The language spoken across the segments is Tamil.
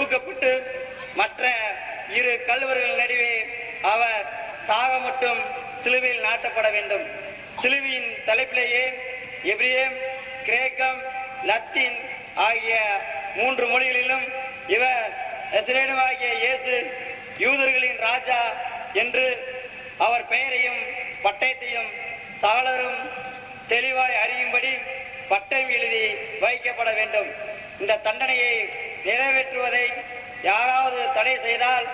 தூக்கப்பட்டு மற்ற இரு கல்வர்கள் நடுவே அவர் சாக மட்டும் சிலுவையில் நாட்டப்பட வேண்டும். சிலுவையின் தலைப்பிலேயே எபிரேயம், கிரேக்கம், லத்தீன் ஆகிய 3 மொழிகளிலும் இவர் நசரேயனாகிய இயேசு யூதர்களின் ராஜா என்று அவர் பெயரையும் பட்டயத்தையும் சகலரும் தெளிவாய் அறியும்படி பட்டயம் எழுதி வைக்கப்பட வேண்டும். இந்த தண்டனையை நிறைவேற்றுவதை யாராவது தடை செய்தால்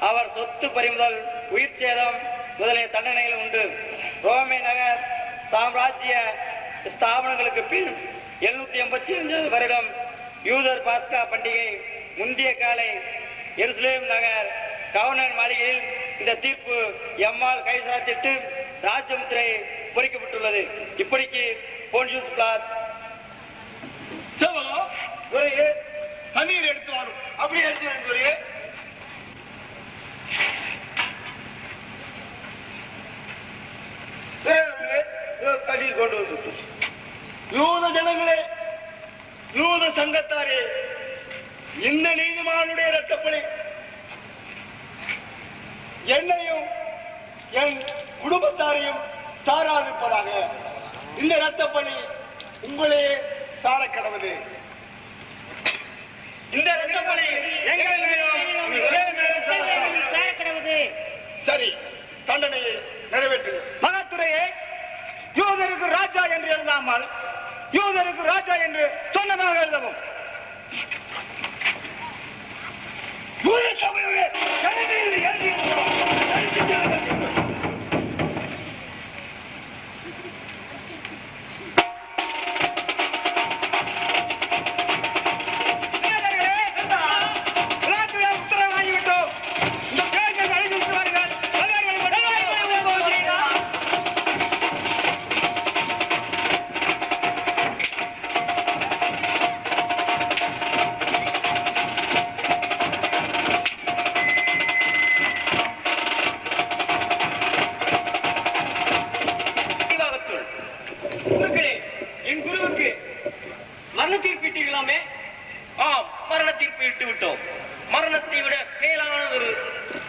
அவர் சொத்து பறிமுதல், உயிர் சேதம் முதலிய தண்டனைகள் உண்டு. ரோமே நகர் சாம்ராஜ்ய ஸ்தாபனங்களுக்கு பின் 785 வருடம் யூதர் பாஸ்கா பண்டிகை முந்திய காலை எருசலேம் நகர் கவர்னர் மாளிகையில் இந்த தீர்ப்பு எம்மால் கைசாத்திட்டு ராஜமுத்திரை பொறிக்கப்பட்டுள்ளது. இப்படிக்கு போன்ஜூஸ் பிளாத் தண்ணீர் எடுத்து வரும். அப்படி எடுத்து தண்ணீர் கொண்டு வந்து யூத ஜனங்களே, யூத சங்கத்தாரே, இந்த நீதிமானுடைய ரத்தப்பலி என்னையும் என் குடும்பத்தாரையும் சாராதிருப்பதாக. இந்த ரத்தப்பலி உங்களே சார கடவுது. இந்த ரத்தப்பலி சரி, தண்டனையை நிறைவேற்று. மகத்துறையே, யூதருக்கு ராஜா என்று எழுதாமல் யூதருக்கு ராஜா என்று சொன்னதாக எழுதவும். மரணத்தை விட மேலானதொரு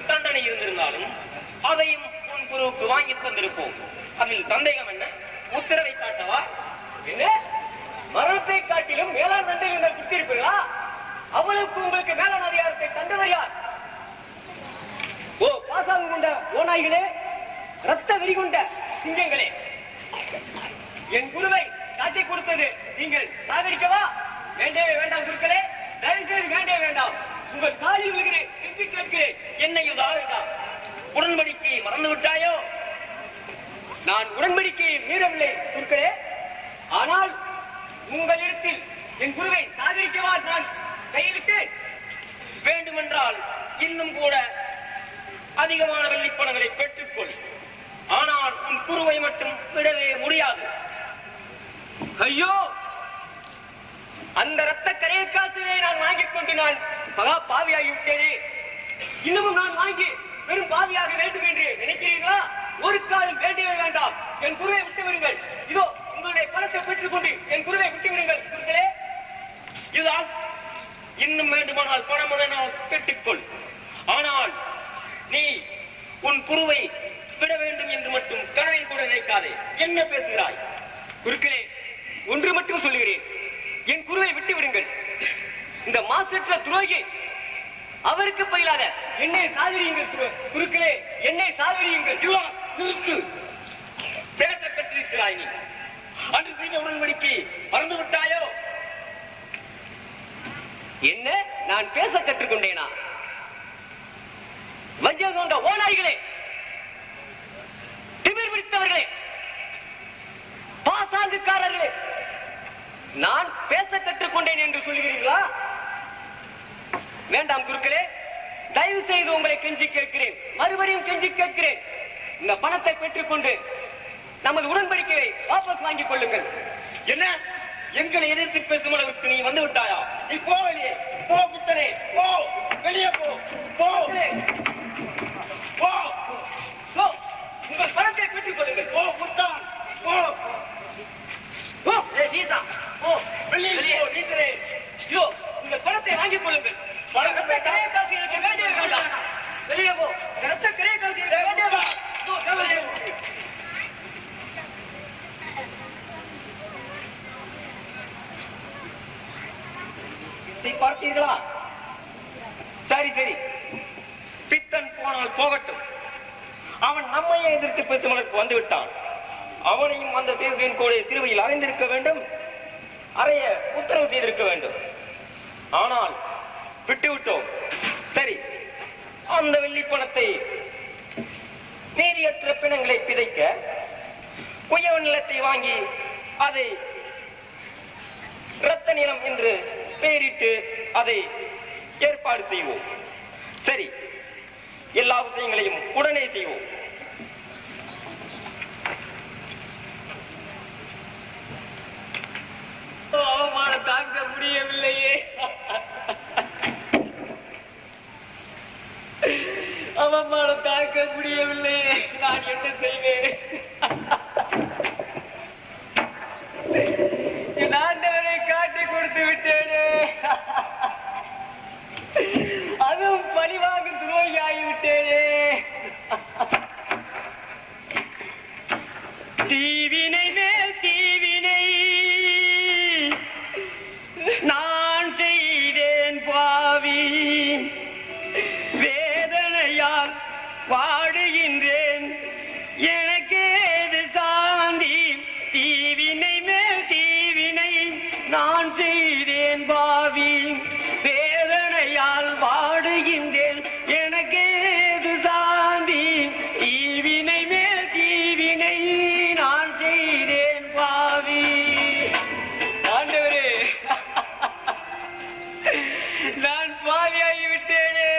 தண்டனை இருந்திருந்தாலும் அதையும் உன் குருவுக்கு வாங்கி தந்திருப்போம். அதில் சந்தேகம் என்ன? உத்தரவை காட்டவா? என்ன மரணத்தை காட்டிலும் மேலான தண்டனை நீங்கள் குத்திருப்பீர்களா? அவளுக்கு உங்களுக்கு மேலான அதிகாரத்தை தந்தவர் யார்? ஓ பாசாங்கு கொண்ட ஓநாய்களே, ரத்த வெறி கொண்ட சிங்கங்களே, என் குருவை காட்டி கொடுத்தது நீங்கள் சாகடிக்கவா? வேண்டவே வேண்டாம் குருக்களே, தயவுசெய்து வேண்டவே வேண்டாம். உங்கள் காலில் விழுகிறேன், திருப்பி கேட்கிறேன், என்னை வேண்டாம். உடன்படிக்கையை மறந்து விட்டாயோ? நான் உடன்படிக்கையை மீறவில்லை குருக்களே. ஆனால் உங்கள் இடத்தில் என் குருவை சாகடிக்கவா நான் கையிலிட்டேன்? வேண்டுமென்றால் இன்னும் கூட அதிகமான வெள்ளிப்பணங்களை பெற்றுக்கொள். ஆனால் உன் குருவை மட்டும் விடவே முடியாது. ஐயோ, அந்த ரத்த கரையை காசுகளை நான் வாங்கிக் கொண்டு நான் மகா பாவியாகிவிட்டேனே. இன்னமும் நான் வாங்கி பெரும் பாவியாக வேண்டும் என்று நினைக்கிறீர்களா? ஒரு காலம் வேண்டவே வேண்டாம். என் குருவை விட்டு விடுங்கள். இதோ உங்களுடைய பணத்தை பெற்றுக் கொண்டு என் குருவை விட்டு விடுங்கள் குருக்களே. இதுதான். இன்னும் வேண்டுமானால் பணம் பெற்றுக்கொள். ஆனால் நீ உன் குருவை விட வேண்டும் என்று மட்டும் கனவில் கூட நினைக்காதே. என்ன பேசுகிறாய் குருக்களே? ஒன்று மட்டும் சொல்லுகிறேன், என் குருவை விட்டு விடுங்கள். இந்த மாசற்ற துரோகி அவருக்கு பயிலாக என்னை சாகடியுங்கள் குருக்களே, என்னை சாகடியுங்கள். பேச கற்றிருக்கிறாய் நீ. அன்று செய்த உடன்படிக்கை மறந்து விட்டாயோ? என்ன நான் பேச கற்றுக்கொண்டேனா? வஞ்சம் கொண்ட ஓநாய்களே, திமிர் பிடித்தவர்களே, பாசாங்குக்காரர்களே, நான் பேச கற்றுக்கொண்டேன் என்று சொல்கிறீர்களா? வேண்டாம் குருக்களே, தயவு செய்து உங்களை கெஞ்சி கேட்கிறேன், மறுபடியும் கெஞ்சி கேட்கிறேன். இந்த பணத்தை பெற்றுக்கொண்டு நமது உடன்படிக்கையை வாபஸ் வாங்கிக் கொள்ளுங்கள். என்ன எங்களை எதிர்த்து பேசும் அளவுக்கு நீ வந்து விட்டாயா? நீ போ வெளியே, போ புத்தரே, போ வெளியே, போ போ போ. உங்கள் பணத்தை பெற்றுக் கொள்ளுங்கள். போ புத்தான், போ போ. லீசா, போ வெளியே, நீங்களே. உங்கள் பணத்தை வாங்கிக் கொள்ளுங்கள். வெளியே போ. பார்த்தீர்களா? சரி சரி, பித்தன் போனால் போகட்டும். அவன் நம்மையே எதிர்த்து பேசுவதற்கு வந்து விட்டான். அவனையும் அந்த தேசியின் கூட சிறுவையில் அறைந்திருக்க வேண்டும், அறைய உத்தரவு செய்திருக்க வேண்டும். ஆனால் விட்டுவிட்டோம். சரி, அந்த வெள்ளிப்பணத்தை நீரியற்ற பிணங்களை பிதைக்க குயவ நிலத்தை வாங்கி அதை இரத்த நிலம் என்று பெயரிட்டு அதை ஏற்பாடு செய்வோம். சரி, எல்லா விஷயங்களையும் உடனே செய்வோம். அவமானம் தாங்க முடியவில்லையே, அவமானம் தாங்க முடியவில்லையே, நான் என்ன செய்வேன்? என் ஆண்டவரை காட்டி கொடுத்து விட்டேனே, அதுவும் பழிவாங்க துரோகி ஆகிவிட்டேனே. தீவினை மேல் தீவினை நான் செய்தேன் பாவி, வேதனையால் வாடுகின்றேன், எனக்கேது சாந்தி. தீவினை மேல் தீவினை நான் செய்தேன் பாவி, வேதனையால் வாடுகின்றேன், எனக்கேது சாந்தி. தீவினை மேல் தீவினை நான் செய்தேன் பாவி. ஆண்டவரே, நான் பாவியாகிவிட்டேனே.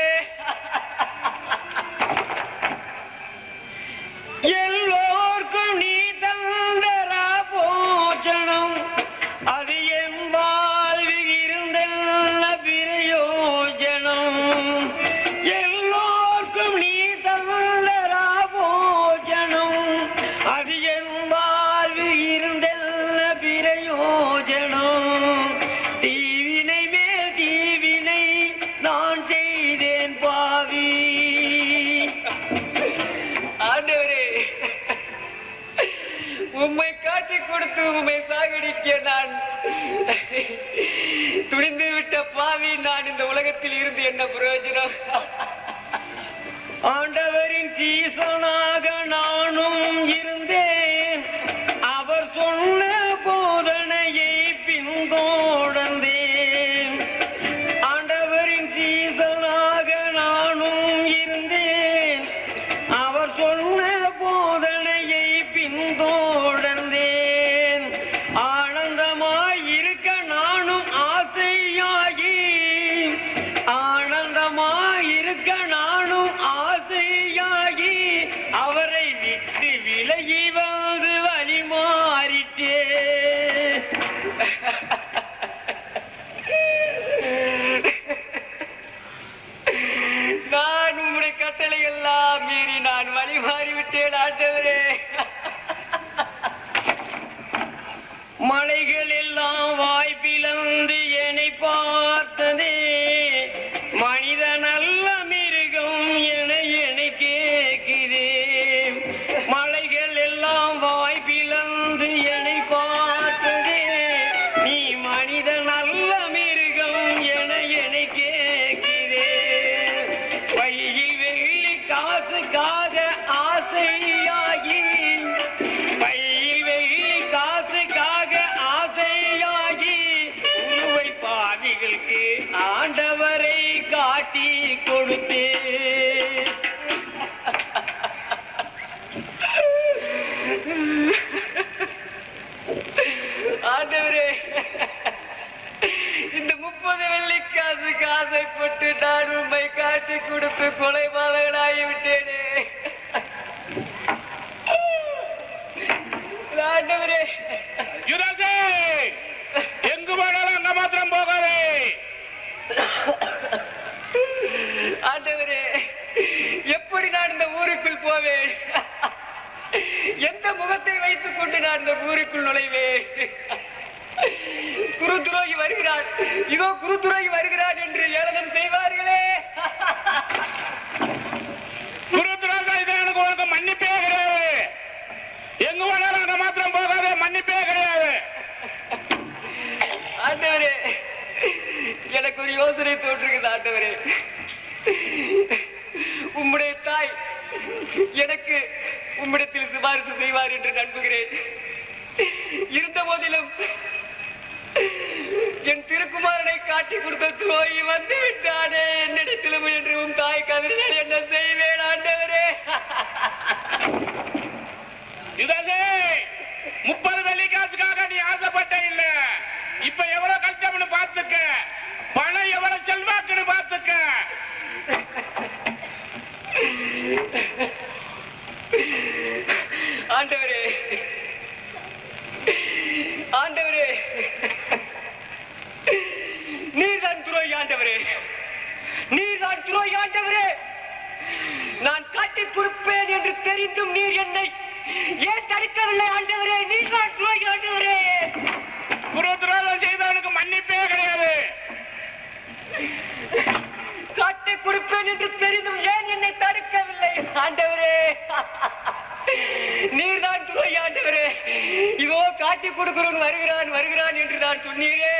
எல்லோர்க்கும் நீ தந்தரா போஜனம், அது என் வாழ்வில் இருந்தல்ல பிரயோஜனம். எல்லோர்க்கும் நீ தந்தரா போஜனம், அது என் வாழ்வில் இருந்தல்ல பிரயோஜனம். தீவினை மேல் தீவினை நான் செய்தேன் பாவி. ஆண்டவரே, உம்மை காட்டி கொடுத்து உம்மை சாகடிக்க நான் துணிந்து விட்ட பாவி. நான் இந்த உலகத்தில் இருந்து என்ன பிரயோஜனம்? ஆண்டவரின் சீசனாக நானும் இருந்தேன், அவர் சொன்ன போதனையை பின்தொடர்ந்தேன். ஆண்டவரின் சீசனாக நானும் இருந்தேன், அவர் சொன்ன போதனையை பின்தொடர்ந்தேன். ஆனந்தமாய் இருக்க நானும் ஆசையாகி, ஆனந்தமாய் இருக்க நானும் ஆசையாகி, அவரை விட்டு விலகி வந்து வழி மாறிட்டே. நான் உங்களுடைய கட்டளை எல்லாம் மீறி நான் வழி மாறிவிட்டேன். ஆண்டவரே, மலைகள் எல்லாம் வாய்ப்பிழந்து என்னை பார்த்ததே, மனிதன் அல்ல மிருகம் என என்னை கேட்கிறே. மலைகள் எல்லாம் வாய்ப்பிழந்து என்னை பார்த்ததே, நீ மனிதன் அல்ல மிருகம் என என்னை கேட்கிறே. பையில் வெள்ளி காசுக்காக ஆசையாகி, பையில் வெள்ளி காசுக்காக ஆசையாகி, உண்மை பாவிகளுக்கு ஆண்டவரை காட்டி கொடுத்தே. ஆண்டவரே, இந்த 30 வெள்ளிக்காசுக்கு ஆசைப்பட்டு நான் உண்மை காட்டி கொடுத்து கொலைபாதகனாகிவிட்டேனே. ஆண்டவரே, யுவராஜே, எங்கு போனாலும் அங்க மாத்திரம் போகாதே. ஆண்டவரே, எப்படி நான் இந்த ஊருக்குள் போவேன்? எந்த முகத்தை வைத்துக் கொண்டு நான் இந்த ஊருக்குள் நுழைவேன்? குரு துரோகி வருகிறான், இதோ குரு துரோகி வருகிறான் என்று ஏளனம் செய்வார்களே. குரு துரோகம் இது எனக்கு உனக்கு மன்னிப்பே கிடையாது. எங்க வேணாலும் அங்க மாத்திரம் போகாத, மன்னிப்பே கிடையாது. ஆண்டவரே, எனக்கு ஒரு யோசனை தோன்றுகிறது ஆண்டவரே. உம்முடைய தாய் எனக்கு உம்மிடத்தில் சிபாரிசு செய்வார் என்று நம்புகிறேன். இருந்த போதிலும் என் திருக்குமாரனை காட்டி கொடுத்த துரோகி வந்து விட்டானே, என்னிடத்திலும் என்று உன் தாய் கதறினால் என்ன செய்வேன் ஆண்டவரே? 30 வெள்ளி காசுக்காக நீ ஆசைப்பட்ட இல்ல, இப்ப எவ்வளவு கஷ்டம்னு பாத்துக்க, பணம் எவ்வளவு செல்வாக்குன்னு பாத்துக்க. ஆண்டவரே, ஆண்டவரே, நீர்தான் துரோகி ஆண்டவரே, நீர்தான் துரோகி ஆண்டவரே. நான் காட்டிக் கொடுப்பேன் என்று தெரிந்தும் நீர் என்னை ஏன் தடுக்கவில்லை ஆண்டவரே? நீர்தான் துரோகி ஆண்டவரே. குரு துரோகம் செய்தவனுக்கு மன்னிப்பே கிடையாது. காட்டிக் கொடுப்பேன் என்று தெரிந்தும் ஏன் என்னை தடுக்கவில்லை ஆண்டவரே? நீர்தான் துரோகி ஆண்டவரே. இதோ காட்டி கொடுக்கிறவன் வருகிறான் வருகிறான் என்று நான் சொன்னீரே,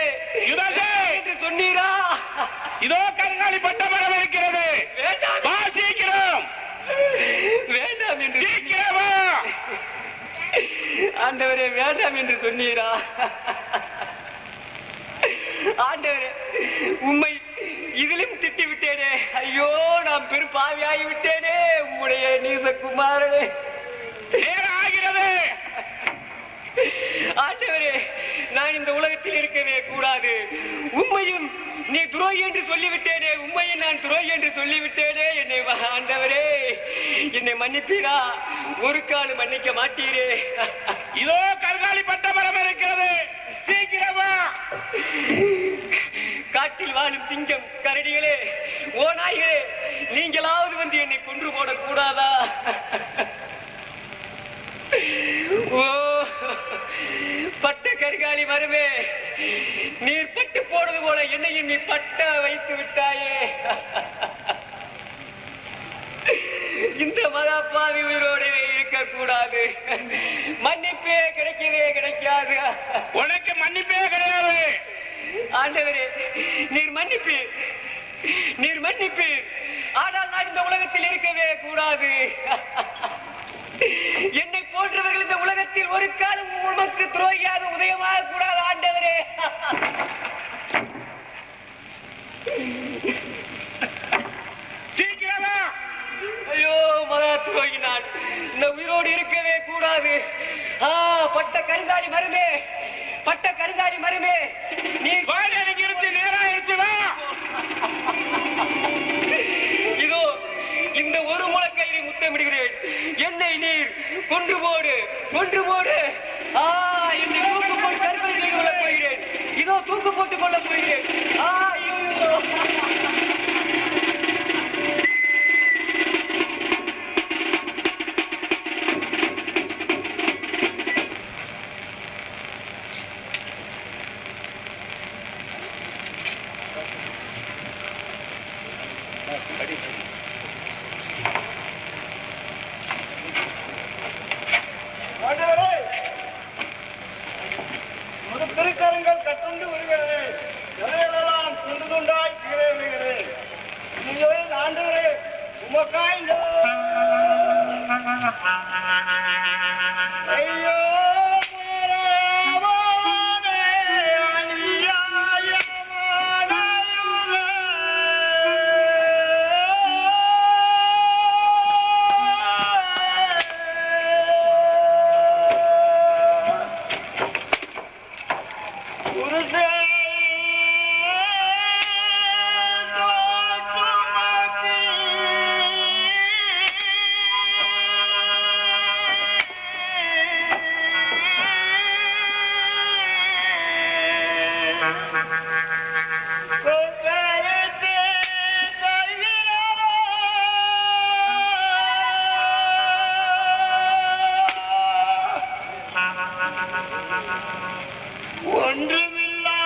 என்று சொன்னீரா? இதோ கருங்காலி பட்ட மரம் இருக்கிறது, வேண்டாம், சீக்கிரம் வேண்டாம் என்று சீக்கிரமா ஆண்டவரே, வேண்டாம் என்று சொன்னீரா? ஆண்டவரே, உம்மை இதிலும் திட்டி விட்டேனே, ஐயோ நாம் பெரும் பாவியாகி விட்டேனே. உம்முடைய நீசகுமாரனே, நேரம் ஆகிறது. ஆண்டவரே, நான் இந்த உலகத்தில் இருக்கவே கூடாது. உண்மையும் நீ துரோகி என்று சொல்லிவிட்டேனே, உண்மையும் நான் துரோகி என்று சொல்லிவிட்டேனே. என்னை ஆண்டவரே, என்னை மன்னிப்பீரா? ஒரு கால் மன்னிக்க மாட்டீரே. இதோ கருங்காலி பட்ட மரம் இருக்கிறது, சீக்கிரமா. காட்டில் வாழும் சிங்கம், கரடிகளே, ஓநாய்களே, நீங்களாவது வந்து என்னை கொன்று போடக்கூடாதா? ஓ பட்ட கருங்காலி மரமே, நீர் பட்டு போடுவது போல என்னையும் நீ பட்ட வைத்து விட்டாயே. இந்த மகாபாவி உயிரோடவே இருக்கக்கூடாது. மன்னிப்பே கிடைக்கவே கிடைக்காது. உனக்கு மன்னிப்பே கிடையாது. ஆண்டவரே, நீர் மன்னிப்பீர், நீர் மன்னிப்பீர். ஆனால் நான் இந்த உலகத்தில் இருக்கவே கூடாது. என்னை போன்றவர்கள் இந்த உலகத்தில் ஒரு காலம் உமக்கு துரோகியாக உதயமாக கூடாது ஆண்டவரே. சீக்கிரமா. ஐயோ மகா துரோகி, நான் இந்த உயிரோடு இருக்கவே கூடாது. பட்ட கருங்காலி மரமே, பட்ட கருங்காலி மரமே, நீர் இருந்து நேராயிருச்சு வா. இதோ இந்த ஒரு முளக்கயிறை முத்தமிடுகிறேன். என்னை நீர் கொன்று போடு, கொன்று போடு. என்னை தூக்கு போட்டு கருப்பை கொள்ளப் போகிறேன். இதோ தூக்கு போட்டுக் கொள்ளப் போகிறேன். ஐயோ, திருக்கரங்கள் கட்டுண்டு வருகிறது, எதையெல்லாம் துண்டு துண்டாய் கீழே விழுகிறது. நீங்களே ஆண்டவரே, உமக்காய் ஐயோ ஒன்றுமில்லா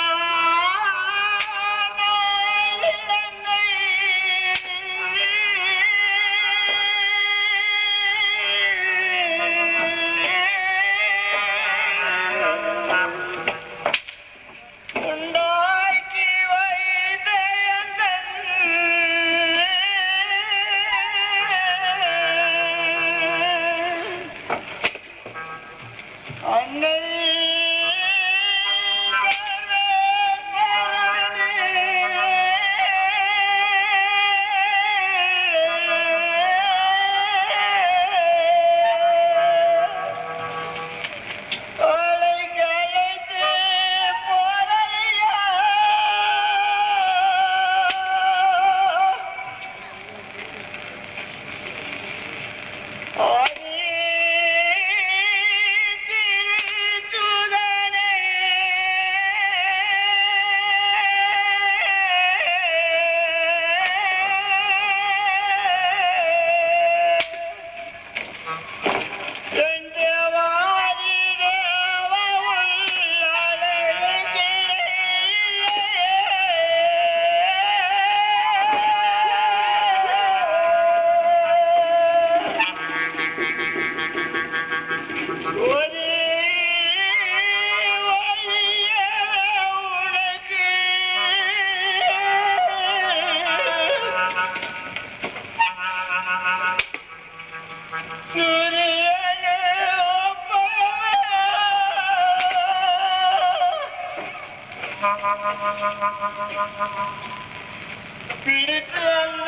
பிடித்து அந்த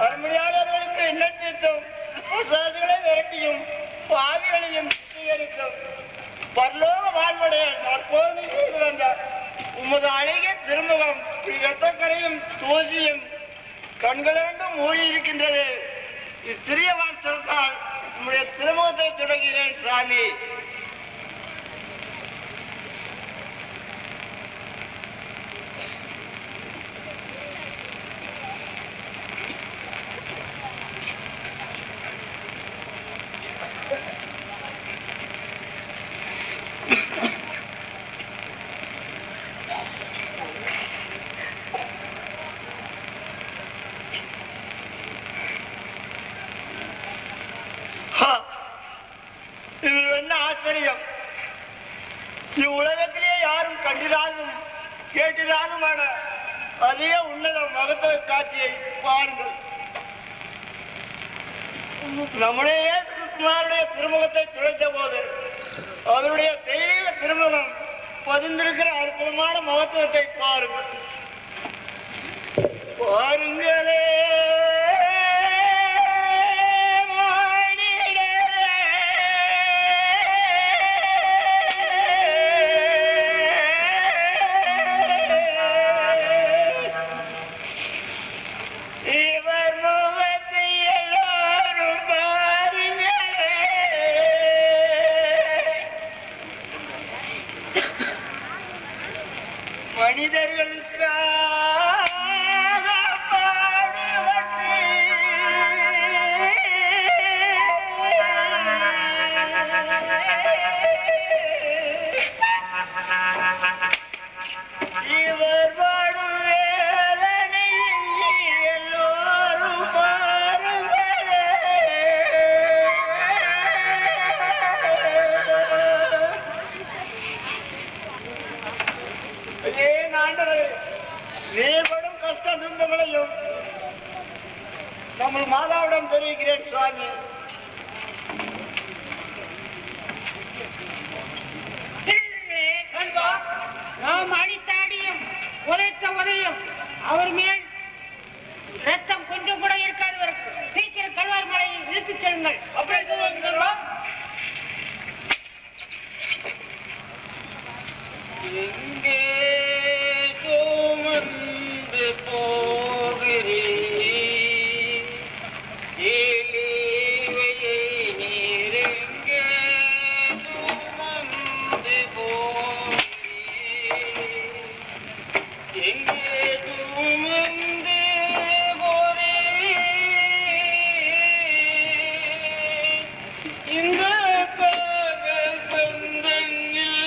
அருமையாளர்களுக்கு எண்ணத்திற்கும் விரட்டியும் பாவிகளையும் சுத்திகரிக்கும் பரலோக வாழ்வுடைய நற்போதனை செய்து வந்த உமது அழகிய திருமுகம் இரத்தக்கரையும் தூசியும் கண்களெங்கும் மூடி இருக்கின்றது. இச்சிறிய வாசல்தான் உம்முடைய திருமுகத்தை தொடங்குகிறேன் சாமி. இது என்ன ஆச்சரியம்! இவ்வுலகத்திலே யாரும் கண்டிராதும் கேட்டிராதுமான அதிக உன்னத மகத்துவ காட்சியை பாருங்கள். நம்முடைய குமாரனுடைய திருமுகத்தை துளைத்த போது அவருடைய தெய்வீக திருமுகம் பதிந்திருக்கிற அற்புதமான மகத்துவத்தை பாருங்கள். பாருங்களே நீர்படும் கஷ்ட துன்பங்களையும் நம்ம மாதாவிடம் தெரிவிக்கிறேன் சுவாமி. நாம் அடித்தாடியும் உதைத்த உதையும் அவர் மேல் ரத்தம் கொஞ்சம் கூட இருக்காது. சீக்கிரம் கல்வார் மலையை இழுத்துச் செல்லுங்கள். எங்கே சுமந்து போகிறேன் ஏலேவையை நீரெங்கே சுமந்து போகிறேன் எங்கே சுமந்து போகிறேன் இந்த பகல் பந்தனில்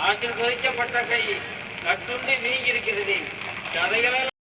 ஆற்றில் குறைக்கப்பட்ட கை கட்டுண்டு நீங்கி இருக்கிறது. கதைகளெல்லாம்